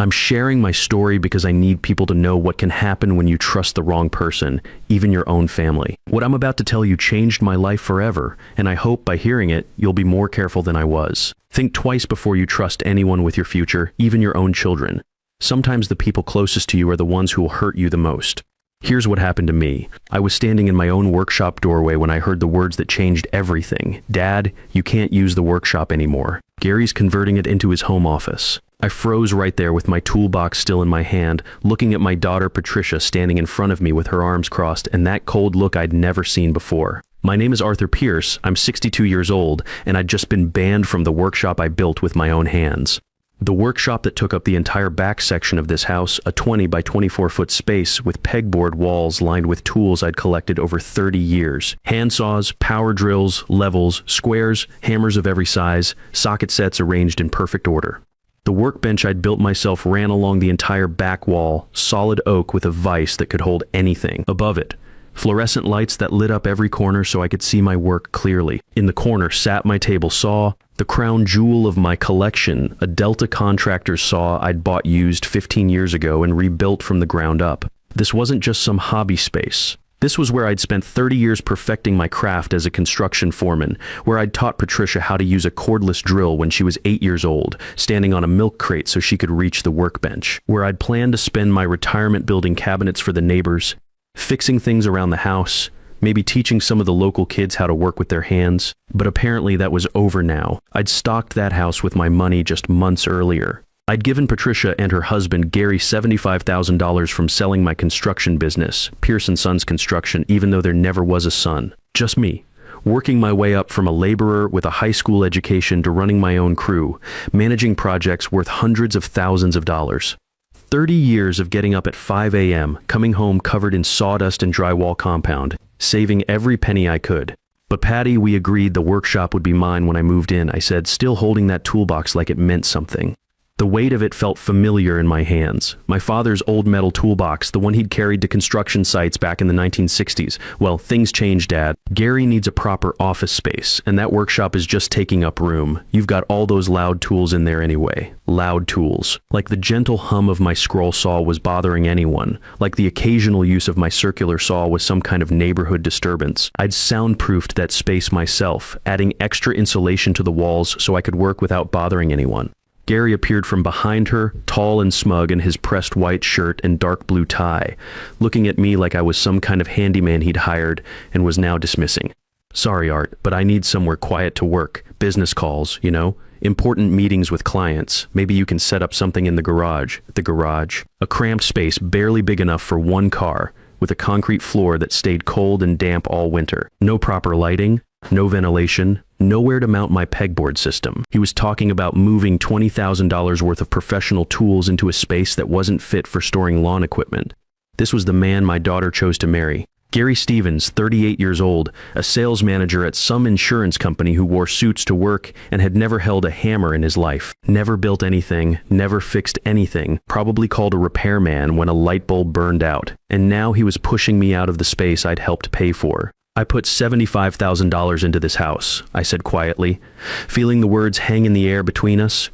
I'm sharing my story because I need people to know what can happen when you trust the wrong person, even your own family. What I'm about to tell you changed my life forever, and I hope by hearing it, you'll be more careful than I was. Think twice before you trust anyone with your future, even your own children. Sometimes the people closest to you are the ones who will hurt you the most. Here's what happened to me. I was standing in my own workshop doorway when I heard the words that changed everything. Dad, you can't use the workshop anymore. Gary's converting it into his home office. I froze right there with my toolbox still in my hand, looking at my daughter Patricia standing in front of me with her arms crossed and that cold look I'd never seen before. My name is Arthur Pierce, I'm 62 years old, and I'd just been banned from the workshop I built with my own hands. The workshop that took up the entire back section of this house, a 20 by 24 foot space with pegboard walls lined with tools I'd collected over 30 years. Handsaws, power drills, levels, squares, hammers of every size, socket sets arranged in perfect order. The workbench I'd built myself ran along the entire back wall, solid oak with a vise that could hold anything. Above it, fluorescent lights that lit up every corner so I could see my work clearly. In the corner sat my table saw, the crown jewel of my collection, a Delta contractor's saw I'd bought used 15 years ago and rebuilt from the ground up. This wasn't just some hobby space. This was where I'd spent 30 years perfecting my craft as a construction foreman, where I'd taught Patricia how to use a cordless drill when she was 8 years old, standing on a milk crate so she could reach the workbench, where I'd planned to spend my retirement building cabinets for the neighbors, fixing things around the house, maybe teaching some of the local kids how to work with their hands. But apparently that was over now. I'd stocked that house with my money just months earlier. I'd given Patricia and her husband Gary $75,000 from selling my construction business, Pierce & Sons Construction, even though there never was a son. Just me, working my way up from a laborer with a high school education to running my own crew, managing projects worth hundreds of thousands of dollars. 30 years of getting up at 5 a.m., coming home covered in sawdust and drywall compound, saving every penny I could. But Patty, we agreed the workshop would be mine when I moved in, I said, still holding that toolbox like it meant something. The weight of it felt familiar in my hands. My father's old metal toolbox, the one he'd carried to construction sites back in the 1960s. Well, things changed, Dad. Gary needs a proper office space, and that workshop is just taking up room. You've got all those loud tools in there anyway. Loud tools. Like the gentle hum of my scroll saw was bothering anyone. Like the occasional use of my circular saw was some kind of neighborhood disturbance. I'd soundproofed that space myself, adding extra insulation to the walls so I could work without bothering anyone. Gary appeared from behind her, tall and smug in his pressed white shirt and dark blue tie, looking at me like I was some kind of handyman he'd hired and was now dismissing. Sorry, Art, but I need somewhere quiet to work. Business calls, you know? Important meetings with clients. Maybe you can set up something in the garage. The garage. A cramped space barely big enough for one car, with a concrete floor that stayed cold and damp all winter. No proper lighting. No ventilation, nowhere to mount my pegboard system. He was talking about moving $20,000 worth of professional tools into a space that wasn't fit for storing lawn equipment. This was the man my daughter chose to marry. Gary Stevens, 38 years old, a sales manager at some insurance company who wore suits to work and had never held a hammer in his life. Never built anything, never fixed anything, probably called a repairman when a light bulb burned out. And now he was pushing me out of the space I'd helped pay for. I put $75,000 into this house, I said quietly, feeling the words hang in the air between us.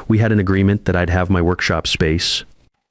We had an agreement that I'd have my workshop space.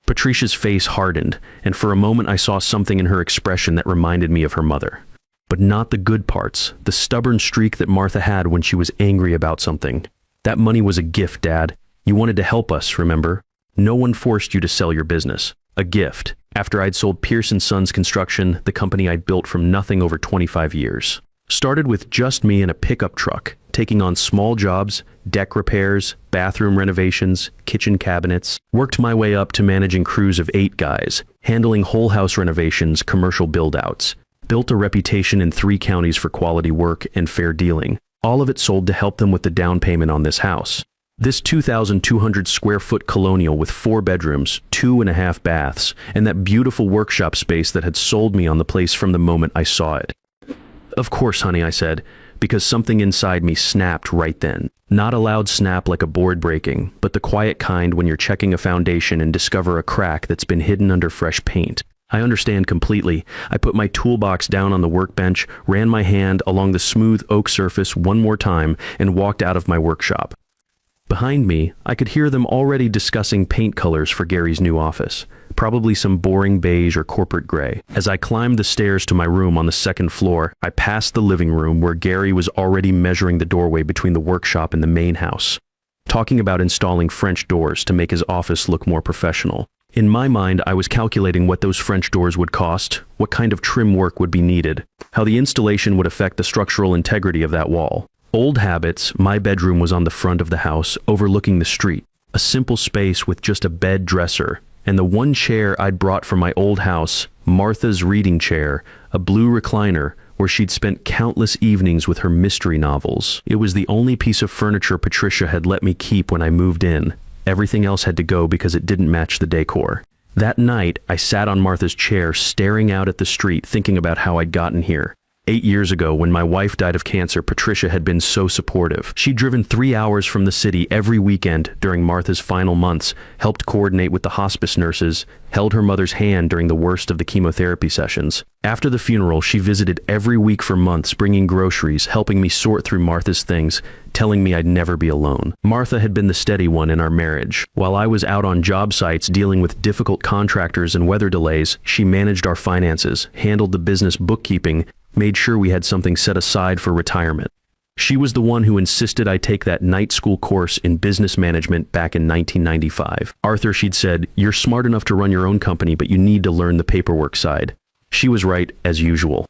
Patricia's face hardened, and for a moment I saw something in her expression that reminded me of her mother. But not the good parts, the stubborn streak that Martha had when she was angry about something. That money was a gift, Dad. You wanted to help us, remember? No one forced you to sell your business. A gift. After I'd sold Pierce & Sons Construction, the company I'd built from nothing over 25 years. Started with just me and a pickup truck, taking on small jobs, deck repairs, bathroom renovations, kitchen cabinets. Worked my way up to managing crews of 8 guys, handling whole house renovations, commercial build-outs. Built a reputation in 3 counties for quality work and fair dealing. All of it sold to help them with the down payment on this house. This 2,200 square foot colonial with 4 bedrooms, 2.5 baths, and that beautiful workshop space that had sold me on the place from the moment I saw it. Of course, honey, I said, because something inside me snapped right then. Not a loud snap like a board breaking, but the quiet kind when you're checking a foundation and discover a crack that's been hidden under fresh paint. I understand completely. I put my toolbox down on the workbench, ran my hand along the smooth oak surface one more time, and walked out of my workshop. Behind me, I could hear them already discussing paint colors for Gary's new office, probably some boring beige or corporate gray. As I climbed the stairs to my room on the second floor, I passed the living room where Gary was already measuring the doorway between the workshop and the main house, talking about installing French doors to make his office look more professional. In my mind, I was calculating what those French doors would cost, what kind of trim work would be needed, how the installation would affect the structural integrity of that wall. Old habits, my bedroom was on the front of the house, overlooking the street. A simple space with just a bed dresser, and the one chair I'd brought from my old house, Martha's reading chair, a blue recliner, where she'd spent countless evenings with her mystery novels. It was the only piece of furniture Patricia had let me keep when I moved in. Everything else had to go because it didn't match the decor. That night, I sat on Martha's chair, staring out at the street, thinking about how I'd gotten here. 8 years ago, when my wife died of cancer, Patricia had been so supportive. She'd driven 3 hours from the city every weekend during Martha's final months, helped coordinate with the hospice nurses, held her mother's hand during the worst of the chemotherapy sessions. After the funeral, she visited every week for months, bringing groceries, helping me sort through Martha's things, telling me I'd never be alone. Martha had been the steady one in our marriage. While I was out on job sites dealing with difficult contractors and weather delays, she managed our finances, handled the business bookkeeping, made sure we had something set aside for retirement. She was the one who insisted I take that night school course in business management back in 1995. Arthur, she'd said, you're smart enough to run your own company, but you need to learn the paperwork side. She was right, as usual.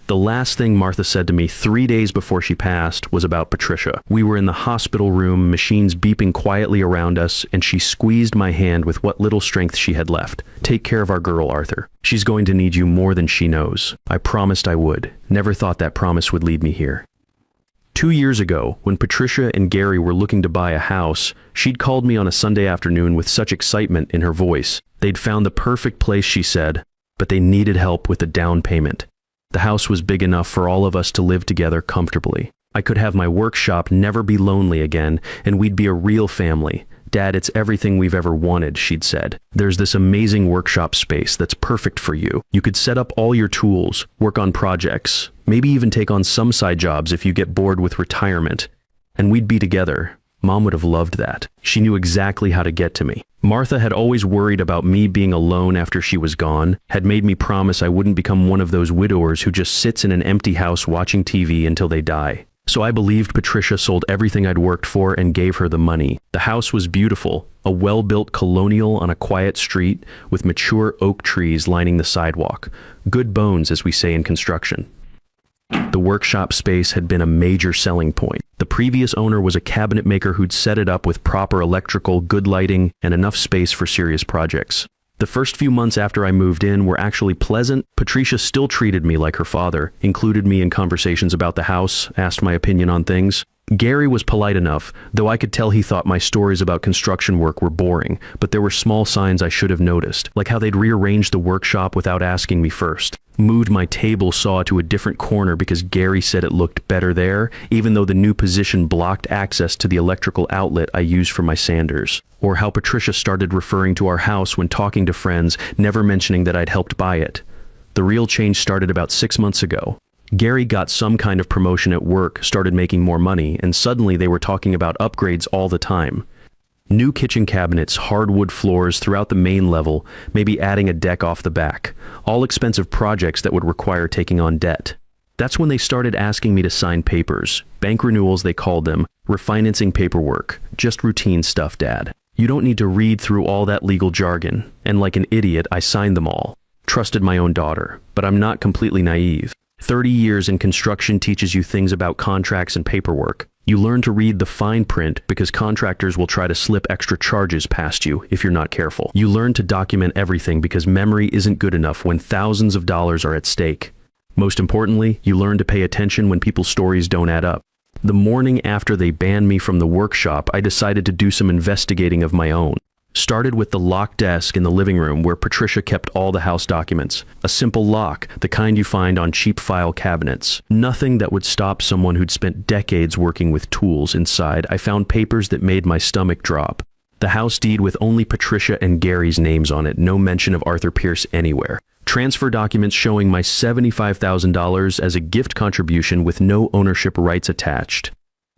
The last thing Martha said to me 3 days before she passed was about Patricia. We were in the hospital room, machines beeping quietly around us, and she squeezed my hand with what little strength she had left. Take care of our girl, Arthur. She's going to need you more than she knows. I promised I would. Never thought that promise would lead me here. 2 years ago, when Patricia and Gary were looking to buy a house, she'd called me on a Sunday afternoon with such excitement in her voice. They'd found the perfect place, she said, but they needed help with the down payment. The house was big enough for all of us to live together comfortably. I could have my workshop never be lonely again, and we'd be a real family. Dad, it's everything we've ever wanted, she'd said. There's this amazing workshop space that's perfect for you. You could set up all your tools, work on projects, maybe even take on some side jobs if you get bored with retirement. And we'd be together. Mom would have loved that. She knew exactly how to get to me. Martha had always worried about me being alone after she was gone, had made me promise I wouldn't become one of those widowers who just sits in an empty house watching TV until they die. So I believed Patricia sold everything I'd worked for and gave her the money. The house was beautiful, a well-built colonial on a quiet street with mature oak trees lining the sidewalk. Good bones, as we say in construction. The workshop space had been a major selling point. The previous owner was a cabinet maker who'd set it up with proper electrical, good lighting, and enough space for serious projects. The first few months after I moved in were actually pleasant. Patricia still treated me like her father, included me in conversations about the house, asked my opinion on things. Gary was polite enough, though I could tell he thought my stories about construction work were boring, but there were small signs I should have noticed, like how they'd rearranged the workshop without asking me first, moved my table saw to a different corner because Gary said it looked better there, even though the new position blocked access to the electrical outlet I used for my sanders, or how Patricia started referring to our house when talking to friends, never mentioning that I'd helped buy it. The real change started about 6 months ago. Gary got some kind of promotion at work, started making more money, and suddenly they were talking about upgrades all the time. New kitchen cabinets, hardwood floors throughout the main level, maybe adding a deck off the back. All expensive projects that would require taking on debt. That's when they started asking me to sign papers. Bank renewals, they called them. Refinancing paperwork. Just routine stuff, Dad. You don't need to read through all that legal jargon. And like an idiot, I signed them all. Trusted my own daughter. But I'm not completely naive. 30 years in construction teaches you things about contracts and paperwork. You learn to read the fine print because contractors will try to slip extra charges past you if you're not careful. You learn to document everything because memory isn't good enough when thousands of dollars are at stake. Most importantly, you learn to pay attention when people's stories don't add up. The morning after they banned me from the workshop, I decided to do some investigating of my own. Started with the locked desk in the living room where Patricia kept all the house documents. A simple lock, the kind you find on cheap file cabinets. Nothing that would stop someone who'd spent decades working with tools inside. I found papers that made my stomach drop. The house deed with only Patricia and Gary's names on it, no mention of Arthur Pierce anywhere. Transfer documents showing my $75,000 as a gift contribution with no ownership rights attached.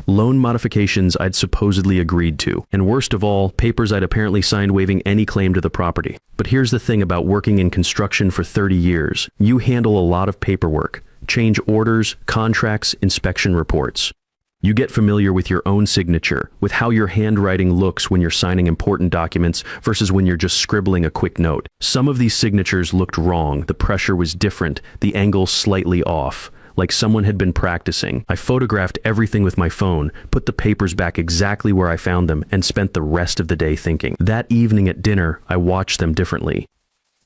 loan modifications I'd supposedly agreed to, and worst of all, papers I'd apparently signed waiving any claim to the property. But here's the thing about working in construction for 30 years. You handle a lot of paperwork, change orders, contracts, inspection reports. You get familiar with your own signature, with how your handwriting looks when you're signing important documents versus when you're just scribbling a quick note. Some of these signatures looked wrong, the pressure was different, the angle slightly off. Like someone had been practicing. I photographed everything with my phone, put the papers back exactly where I found them, and spent the rest of the day thinking. That evening at dinner, I watched them differently.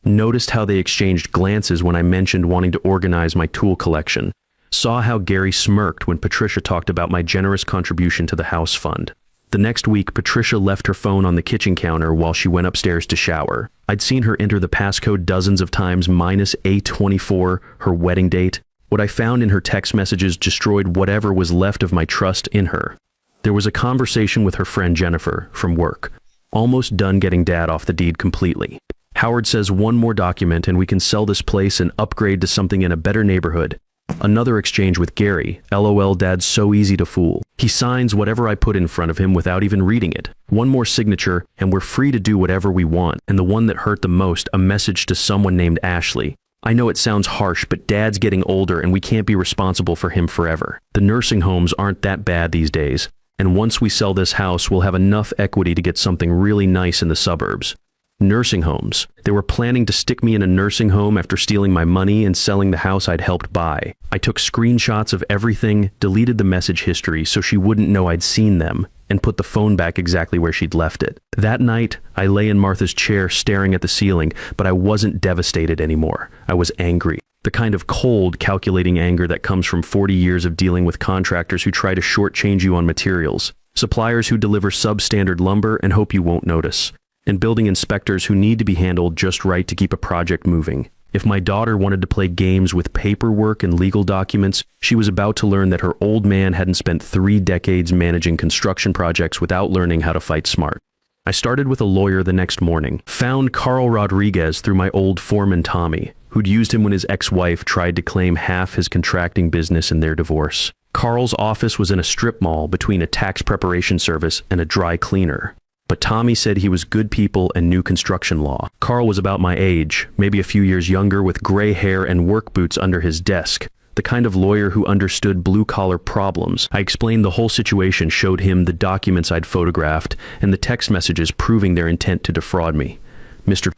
Noticed how they exchanged glances when I mentioned wanting to organize my tool collection. Saw how Gary smirked when Patricia talked about my generous contribution to the house fund. The next week, Patricia left her phone on the kitchen counter while she went upstairs to shower. I'd seen her enter the passcode dozens of times, minus A24, her wedding date. What I found in her text messages destroyed whatever was left of my trust in her. There was a conversation with her friend Jennifer from work. Almost done getting Dad off the deed completely. Howard says one more document and we can sell this place and upgrade to something in a better neighborhood. Another exchange with Gary. LOL, Dad's so easy to fool. He signs whatever I put in front of him without even reading it. One more signature and we're free to do whatever we want. And the one that hurt the most, a message to someone named Ashley. I know it sounds harsh, but Dad's getting older and we can't be responsible for him forever. The nursing homes aren't that bad these days, and once we sell this house, we'll have enough equity to get something really nice in the suburbs. Nursing homes. They were planning to stick me in a nursing home after stealing my money and selling the house I'd helped buy. I took screenshots of everything, deleted the message history so she wouldn't know I'd seen them, and put the phone back exactly where she'd left it. That night, I lay in Martha's chair staring at the ceiling, but I wasn't devastated anymore. I was angry. The kind of cold, calculating anger that comes from 40 years of dealing with contractors who try to shortchange you on materials, suppliers who deliver substandard lumber and hope you won't notice, and building inspectors who need to be handled just right to keep a project moving. If my daughter wanted to play games with paperwork and legal documents, she was about to learn that her old man hadn't spent 3 decades managing construction projects without learning how to fight smart. I started with a lawyer the next morning, found Carl Rodriguez through my old foreman Tommy, who'd used him when his ex-wife tried to claim half his contracting business in their divorce. Carl's office was in a strip mall between a tax preparation service and a dry cleaner. But Tommy said he was good people and knew construction law. Carl was about my age, maybe a few years younger, with gray hair and work boots under his desk. The kind of lawyer who understood blue-collar problems. I explained the whole situation, showed him the documents I'd photographed, and the text messages proving their intent to defraud me. Mr.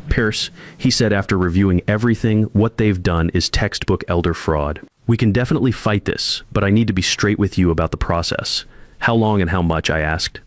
Pierce, he said after reviewing everything, what they've done is textbook elder fraud. We can definitely fight this, but I need to be straight with you about the process. How long and how much, I asked.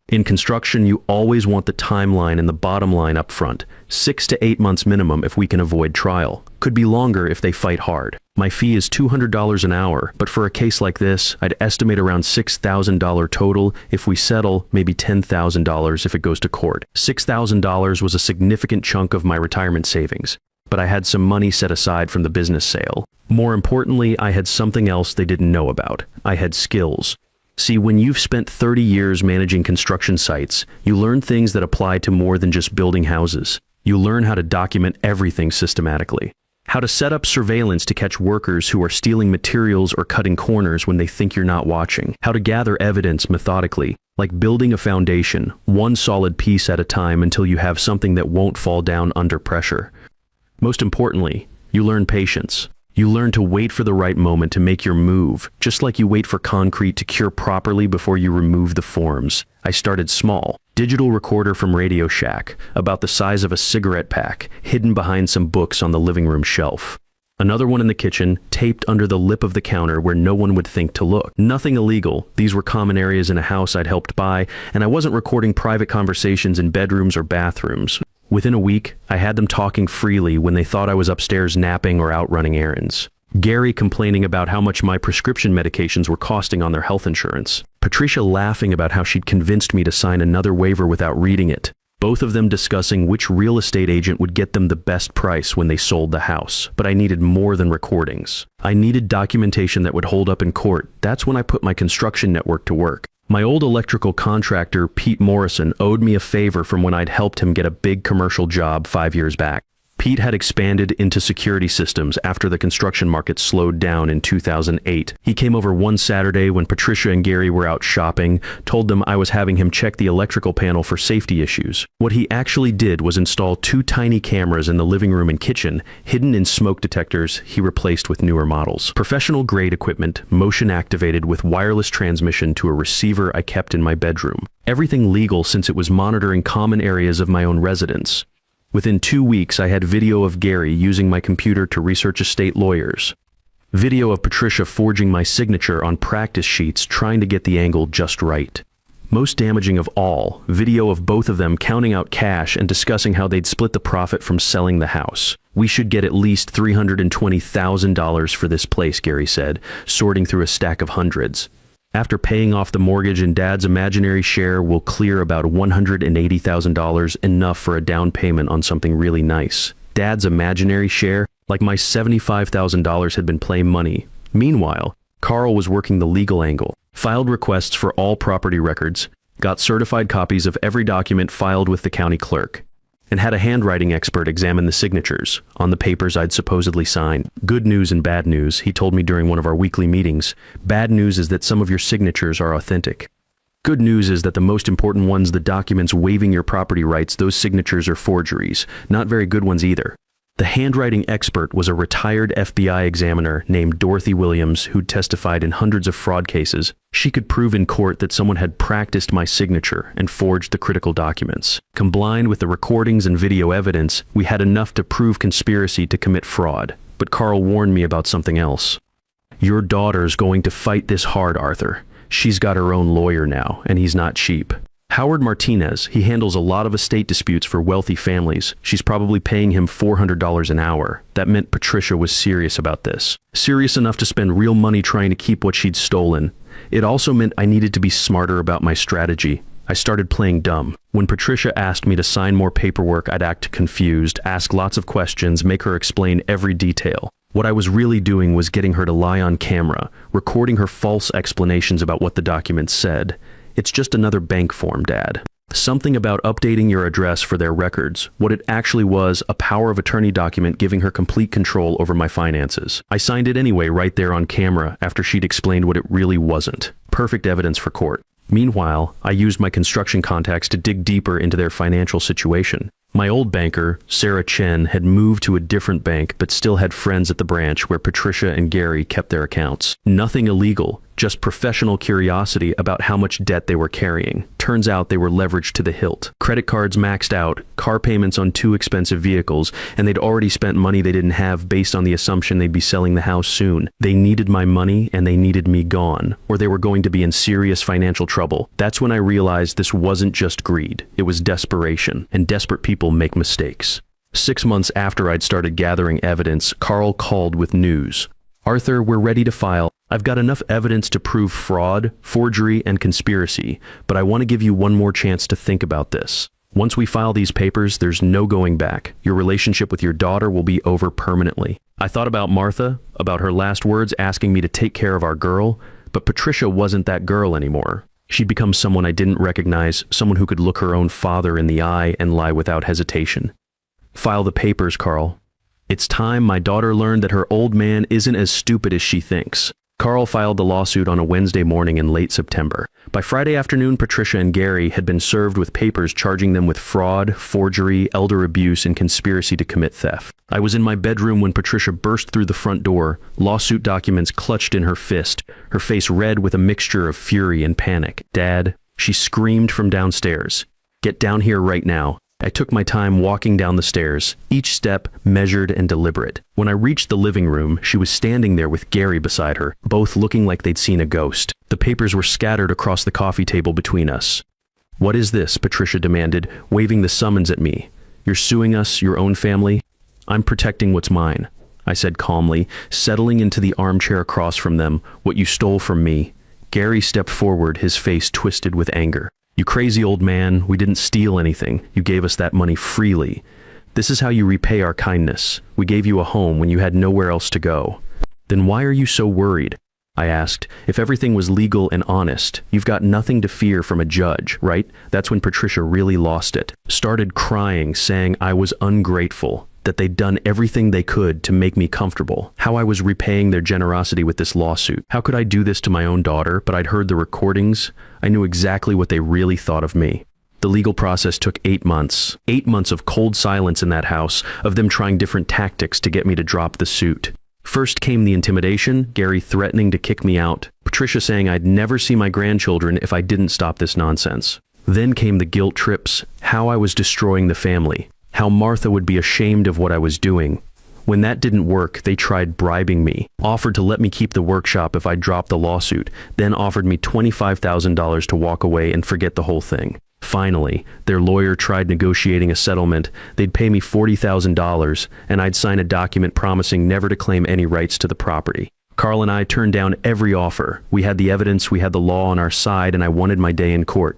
In construction, you always want the timeline and the bottom line up front. 6 to 8 months minimum if we can avoid trial. Could be longer if they fight hard. My fee is $200 an hour, but for a case like this, I'd estimate around $6,000 total. If we settle, maybe $10,000 if it goes to court. $6,000 was a significant chunk of my retirement savings, but I had some money set aside from the business sale. More importantly, I had something else they didn't know about. I had skills. See, when you've spent 30 years managing construction sites, you learn things that apply to more than just building houses. You learn how to document everything systematically. How to set up surveillance to catch workers who are stealing materials or cutting corners when they think you're not watching. How to gather evidence methodically, like building a foundation, one solid piece at a time until you have something that won't fall down under pressure. Most importantly, you learn patience. You learn to wait for the right moment to make your move, just like you wait for concrete to cure properly before you remove the forms. I started small. Digital recorder from Radio Shack, about the size of a cigarette pack, hidden behind some books on the living room shelf. Another one in the kitchen, taped under the lip of the counter where no one would think to look. Nothing illegal. These were common areas in a house I'd helped buy, and I wasn't recording private conversations in bedrooms or bathrooms. Within a week, I had them talking freely when they thought I was upstairs napping or out running errands. Gary complaining about how much my prescription medications were costing on their health insurance. Patricia laughing about how she'd convinced me to sign another waiver without reading it. Both of them discussing which real estate agent would get them the best price when they sold the house. But I needed more than recordings. I needed documentation that would hold up in court. That's when I put my construction network to work. My old electrical contractor, Pete Morrison, owed me a favor from when I'd helped him get a big commercial job 5 years back. Pete had expanded into security systems after the construction market slowed down in 2008. He came over one Saturday when Patricia and Gary were out shopping, told them I was having him check the electrical panel for safety issues. What he actually did was install 2 tiny cameras in the living room and kitchen, hidden in smoke detectors he replaced with newer models. Professional-grade equipment, motion-activated with wireless transmission to a receiver I kept in my bedroom. Everything legal since it was monitoring common areas of my own residence. Within 2 weeks, I had video of Gary using my computer to research estate lawyers. Video of Patricia forging my signature on practice sheets trying to get the angle just right. Most damaging of all, video of both of them counting out cash and discussing how they'd split the profit from selling the house. We should get at least $320,000 for this place, Gary said, sorting through a stack of hundreds. After paying off the mortgage and Dad's imaginary share, we'll clear about $180,000, enough for a down payment on something really nice. Dad's imaginary share, like my $75,000 had been play money. Meanwhile, Carl was working the legal angle, filed requests for all property records, got certified copies of every document filed with the county clerk, and had a handwriting expert examine the signatures on the papers I'd supposedly signed. Good news and bad news, he told me during one of our weekly meetings. Bad news is that some of your signatures are authentic. Good news is that the most important ones, the documents waiving your property rights, those signatures are forgeries. Not very good ones either. The handwriting expert was a retired FBI examiner named Dorothy Williams who'd testified in hundreds of fraud cases. She could prove in court that someone had practiced my signature and forged the critical documents. Combined with the recordings and video evidence, we had enough to prove conspiracy to commit fraud. But Carl warned me about something else. Your daughter's going to fight this hard, Arthur. She's got her own lawyer now, and he's not cheap. Howard Martinez, he handles a lot of estate disputes for wealthy families. She's probably paying him $400 an hour. That meant Patricia was serious about this. Serious enough to spend real money trying to keep what she'd stolen. It also meant I needed to be smarter about my strategy. I started playing dumb. When Patricia asked me to sign more paperwork, I'd act confused, ask lots of questions, make her explain every detail. What I was really doing was getting her to lie on camera, recording her false explanations about what the documents said. It's just another bank form, Dad. Something about updating your address for their records. What it actually was, a power of attorney document giving her complete control over my finances. I signed it anyway right there on camera after she'd explained what it really wasn't. Perfect evidence for court. Meanwhile, I used my construction contacts to dig deeper into their financial situation. My old banker, Sarah Chen, had moved to a different bank but still had friends at the branch where Patricia and Gary kept their accounts. Nothing illegal, just professional curiosity about how much debt they were carrying. Turns out they were leveraged to the hilt. Credit cards maxed out, car payments on 2 expensive vehicles, and they'd already spent money they didn't have based on the assumption they'd be selling the house soon. They needed my money and they needed me gone, or they were going to be in serious financial trouble. That's when I realized this wasn't just greed, it was desperation, and desperate people make mistakes. 6 months after I'd started gathering evidence, Carl called with news. Arthur, we're ready to file. I've got enough evidence to prove fraud, forgery, and conspiracy, but I want to give you one more chance to think about this. Once we file these papers, there's no going back. Your relationship with your daughter will be over permanently. I thought about Martha, about her last words asking me to take care of our girl, but Patricia wasn't that girl anymore. She'd become someone I didn't recognize, someone who could look her own father in the eye and lie without hesitation. File the papers, Carl. It's time my daughter learned that her old man isn't as stupid as she thinks. Carl filed the lawsuit on a Wednesday morning in late September. By Friday afternoon, Patricia and Gary had been served with papers charging them with fraud, forgery, elder abuse, and conspiracy to commit theft. I was in my bedroom when Patricia burst through the front door, lawsuit documents clutched in her fist, her face red with a mixture of fury and panic. Dad, she screamed from downstairs. Get down here right now. I took my time walking down the stairs, each step measured and deliberate. When I reached the living room, she was standing there with Gary beside her, both looking like they'd seen a ghost. The papers were scattered across the coffee table between us. What is this? Patricia demanded, waving the summons at me. You're suing us, your own family? I'm protecting what's mine, I said calmly, settling into the armchair across from them, what you stole from me. Gary stepped forward, his face twisted with anger. You crazy old man, we didn't steal anything. You gave us that money freely. This is how you repay our kindness. We gave you a home when you had nowhere else to go. Then why are you so worried? I asked. If everything was legal and honest, you've got nothing to fear from a judge, right? That's when Patricia really lost it. Started crying, saying I was ungrateful. that they'd done everything they could to make me comfortable, how I was repaying their generosity with this lawsuit. How could I do this to my own daughter? But I'd heard the recordings. I knew exactly what they really thought of me. The legal process took 8 months. 8 months of cold silence in that house, of them trying different tactics to get me to drop the suit. First came the intimidation, Gary threatening to kick me out, Patricia saying I'd never see my grandchildren if I didn't stop this nonsense. Then came the guilt trips, how I was destroying the family, how Martha would be ashamed of what I was doing. When that didn't work, they tried bribing me, offered to let me keep the workshop if I dropped the lawsuit, then offered me $25,000 to walk away and forget the whole thing. Finally, their lawyer tried negotiating a settlement. They'd pay me $40,000, and I'd sign a document promising never to claim any rights to the property. Carl and I turned down every offer. We had the evidence, we had the law on our side, and I wanted my day in court.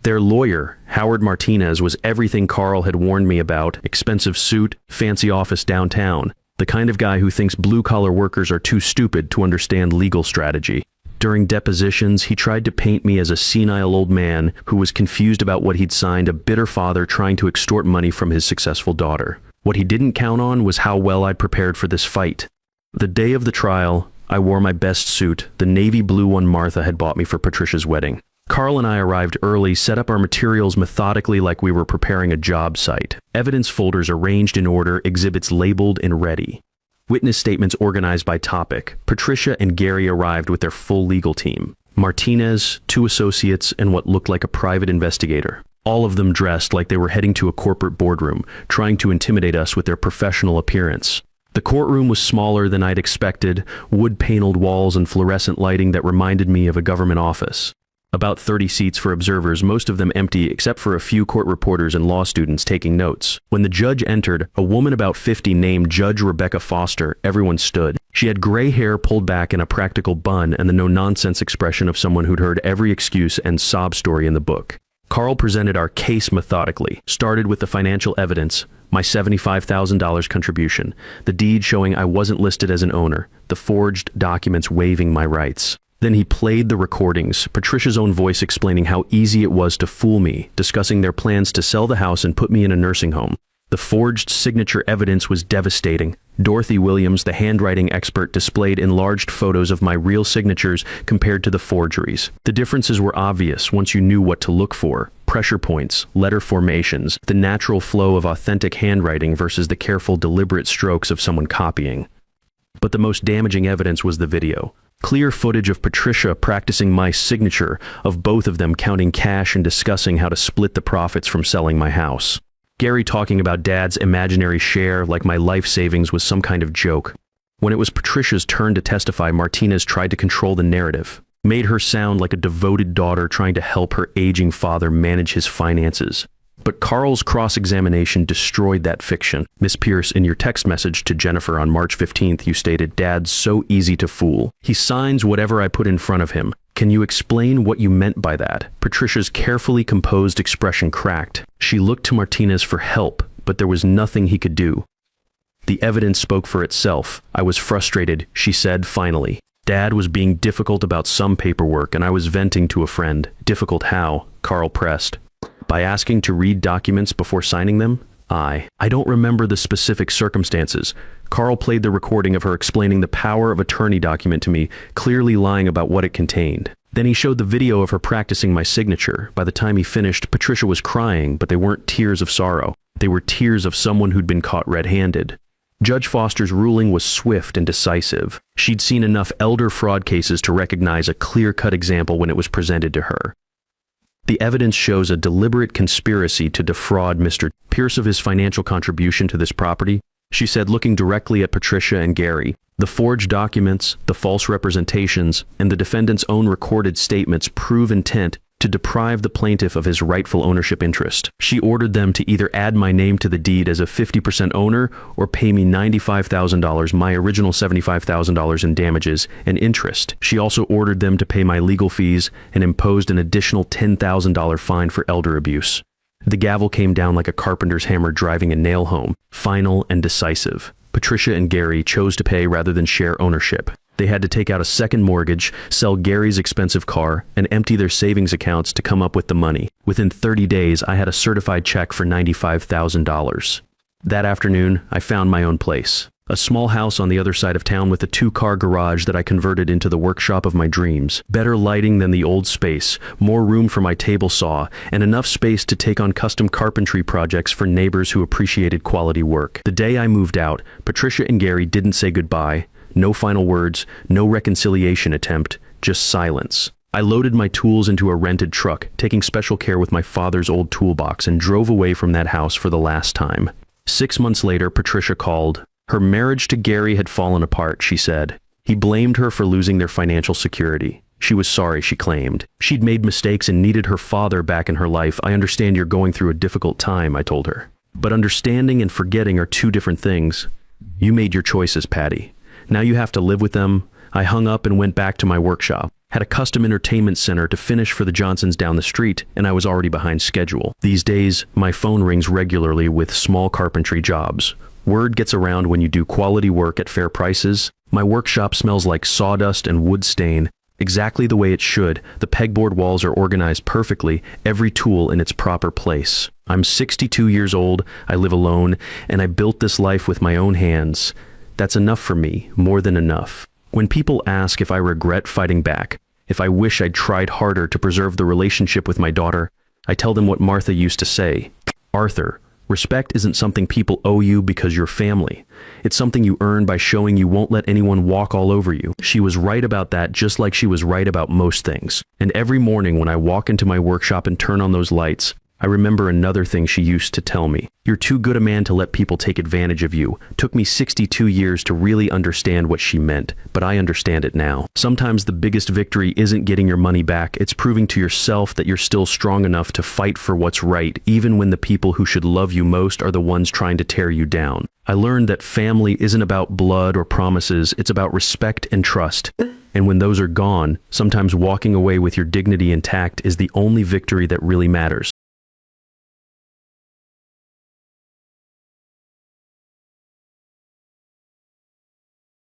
Their lawyer, Howard Martinez, was everything Carl had warned me about: expensive suit, fancy office downtown, the kind of guy who thinks blue-collar workers are too stupid to understand legal strategy. During depositions, he tried to paint me as a senile old man who was confused about what he'd signed, a bitter father trying to extort money from his successful daughter. What he didn't count on was how well I'd prepared for this fight. The day of the trial, I wore my best suit, the navy blue one Martha had bought me for Patricia's wedding. Carl and I arrived early, set up our materials methodically like we were preparing a job site. Evidence folders arranged in order, exhibits labeled and ready. Witness statements organized by topic. Patricia and Gary arrived with their full legal team. Martinez, 2 associates, and what looked like a private investigator. All of them dressed like they were heading to a corporate boardroom, trying to intimidate us with their professional appearance. The courtroom was smaller than I'd expected, wood-paneled walls and fluorescent lighting that reminded me of a government office. About 30 seats for observers, most of them empty except for a few court reporters and law students taking notes. When the judge entered, a woman about 50 named Judge Rebecca Foster, everyone stood. She had gray hair pulled back in a practical bun and the no-nonsense expression of someone who'd heard every excuse and sob story in the book. Carl presented our case methodically, started with the financial evidence, my $75,000 contribution, the deed showing I wasn't listed as an owner, the forged documents waiving my rights. Then he played the recordings, Patricia's own voice explaining how easy it was to fool me, discussing their plans to sell the house and put me in a nursing home. The forged signature evidence was devastating. Dorothy Williams, the handwriting expert, displayed enlarged photos of my real signatures compared to the forgeries. The differences were obvious once you knew what to look for: pressure points, letter formations, the natural flow of authentic handwriting versus the careful, deliberate strokes of someone copying. But the most damaging evidence was the video. Clear footage of Patricia practicing my signature, of both of them counting cash and discussing how to split the profits from selling my house. Gary talking about Dad's imaginary share like my life savings was some kind of joke. When it was Patricia's turn to testify, Martinez tried to control the narrative, made her sound like a devoted daughter trying to help her aging father manage his finances. But Carl's cross-examination destroyed that fiction. Miss Pierce, in your text message to Jennifer on March 15th, you stated, "Dad's so easy to fool. He signs whatever I put in front of him. Can you explain what you meant by that?" Patricia's carefully composed expression cracked. She looked to Martinez for help, but there was nothing he could do. The evidence spoke for itself. I was frustrated, she said finally. Dad was being difficult about some paperwork, and I was venting to a friend. Difficult how? Carl pressed. By asking to read documents before signing them? I don't remember the specific circumstances. Carl played the recording of her explaining the power of attorney document to me, clearly lying about what it contained. Then he showed the video of her practicing my signature. By the time he finished, Patricia was crying, but they weren't tears of sorrow. They were tears of someone who'd been caught red-handed. Judge Foster's ruling was swift and decisive. She'd seen enough elder fraud cases to recognize a clear-cut example when it was presented to her. The evidence shows a deliberate conspiracy to defraud Mr. Pierce of his financial contribution to this property, she said, looking directly at Patricia and Gary. The forged documents, the false representations, and the defendant's own recorded statements prove intent to deprive the plaintiff of his rightful ownership interest. She ordered them to either add my name to the deed as a 50% owner or pay me $95,000, my original $75,000 in damages and interest. She also ordered them to pay my legal fees and imposed an additional $10,000 fine for elder abuse. The gavel came down like a carpenter's hammer driving a nail home, final and decisive. Patricia and Gary chose to pay rather than share ownership. They had to take out a second mortgage, sell Gary's expensive car, and empty their savings accounts to come up with the money. Within 30 days, I had a certified check for $95,000. That afternoon, I found my own place. A small house on the other side of town with a 2-car garage that I converted into the workshop of my dreams. Better lighting than the old space, more room for my table saw, and enough space to take on custom carpentry projects for neighbors who appreciated quality work. The day I moved out, Patricia and Gary didn't say goodbye. No final words, no reconciliation attempt, just silence. I loaded my tools into a rented truck, taking special care with my father's old toolbox, and drove away from that house for the last time. 6 months later, Patricia called. Her marriage to Gary had fallen apart, she said. He blamed her for losing their financial security. She was sorry, she claimed. She'd made mistakes and needed her father back in her life. I understand you're going through a difficult time, I told her. But understanding and forgetting are two different things. You made your choices, Patty. Now you have to live with them. I hung up and went back to my workshop. Had a custom entertainment center to finish for the Johnsons down the street, and I was already behind schedule. These days, my phone rings regularly with small carpentry jobs. Word gets around when you do quality work at fair prices. My workshop smells like sawdust and wood stain, exactly the way it should. The pegboard walls are organized perfectly, every tool in its proper place. I'm 62 years old, I live alone, and I built this life with my own hands. That's enough for me, more than enough. When people ask if I regret fighting back, if I wish I'd tried harder to preserve the relationship with my daughter, I tell them what Martha used to say. Arthur, respect isn't something people owe you because you're family. It's something you earn by showing you won't let anyone walk all over you. She was right about that, just like she was right about most things. And every morning when I walk into my workshop and turn on those lights, I remember another thing she used to tell me. You're too good a man to let people take advantage of you. Took me 62 years to really understand what she meant, but I understand it now. Sometimes the biggest victory isn't getting your money back, it's proving to yourself that you're still strong enough to fight for what's right, even when the people who should love you most are the ones trying to tear you down. I learned that family isn't about blood or promises, it's about respect and trust. And when those are gone, sometimes walking away with your dignity intact is the only victory that really matters.